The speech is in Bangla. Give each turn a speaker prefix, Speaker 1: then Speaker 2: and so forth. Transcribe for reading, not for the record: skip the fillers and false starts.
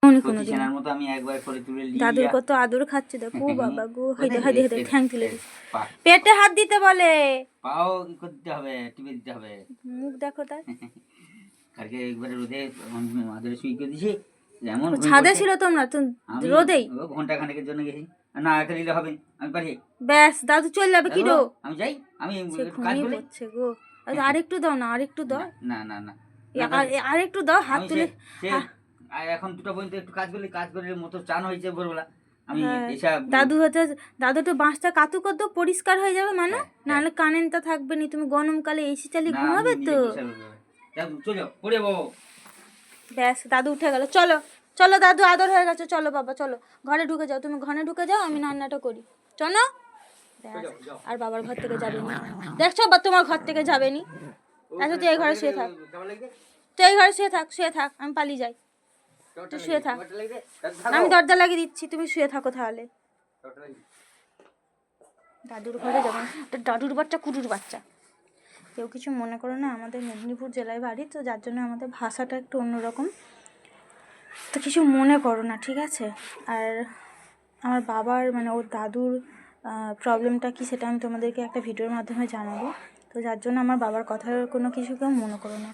Speaker 1: কখনো কোনো দিন
Speaker 2: বিছানার মতো আমি একবার করে তুলে নিয়ে
Speaker 1: দাদুর কত আদর খাচ্ছে দেখো বাবা গো, হাইদে হাইদে হাইদে ঠ্যাং তুলে দিস, পেটে হাত দিতে বলে,
Speaker 2: পাও কি করতে হবে, টিপে দিতে হবে।
Speaker 1: মুখ দেখো তার।
Speaker 2: কালকে একবারে রোদে মাদুরে শুই করে দিছি, এমন
Speaker 1: ছাদে ছিল তোমরা তো রোদেই?
Speaker 2: ঘন্টা খানেকের জন্য গেছি, না একা নিলে হবে, আমি পারি।
Speaker 1: ব্যাস দাদু চলে যাবে কি ডো,
Speaker 2: আমি যাই, আমি
Speaker 1: সে
Speaker 2: কাজ
Speaker 1: ঘুমিয়ে
Speaker 2: করি।
Speaker 1: পড়ছে গো। আরেকটু দাও না, আরেকটু দাও,
Speaker 2: না না না
Speaker 1: আরেকটু দাও, হাত তুলে।
Speaker 2: এখন 2টা পর্যন্ত একটু কাজ করলে, কাজ করে মতো চান হয়েছে ভোরবেলা, আমি
Speaker 1: হ্যাঁ, দাদু হচ্ছে, দাদু একটু বাঁশটা কাতু করতো, পরিষ্কার হয়ে যাবে মানে, নাহলে কারেন্টটা থাকবে নি, তুমি গরমকালে এসি চালিয়ে ঘুমাবে তো।
Speaker 2: চলো পড়ে বাবু।
Speaker 1: ব্যাস দাদু উঠে গেল, চলো চলো দাদু আদর হয়ে গেছে, চলো বাবা চলো ঘরে ঢুকে যাও, তুমি ঘরে ঢুকে যাও, আমি রান্নাটা করি, চলো। ব্যাস আর বাবার ঘর থেকে যাবে নি, দেখছো বা তোমার ঘর থেকে যাবে নি। আচ্ছা তুই এই ঘরে শুয়ে থাক, তুই এই ঘরে শুয়ে থাক, শুয়ে থাক, আমি পালিয়ে যাই, তুই শুয়ে থাক, আমি দরজা লাগিয়ে দিচ্ছি, তুমি শুয়ে থাকো তাহলে। দাদুর ঘরে যাবেন, দাদুর বাচ্চা কুটুর বাচ্চা, কেউ কিছু মনে করো না, আমাদের মেদিনীপুর জেলায় বাড়ি তো, যার জন্য আমাদের ভাষাটা একটু অন্যরকম, তো কিছু মনে করো না ঠিক আছে। আর আমার বাবার মানে ওর দাদুর প্রবলেমটা কি সেটা আমি তোমাদেরকে একটা ভিডিওর মাধ্যমে জানাবো, তো যার জন্য আমার বাবার কথার কোনো কিছু কেউ মনে করো না।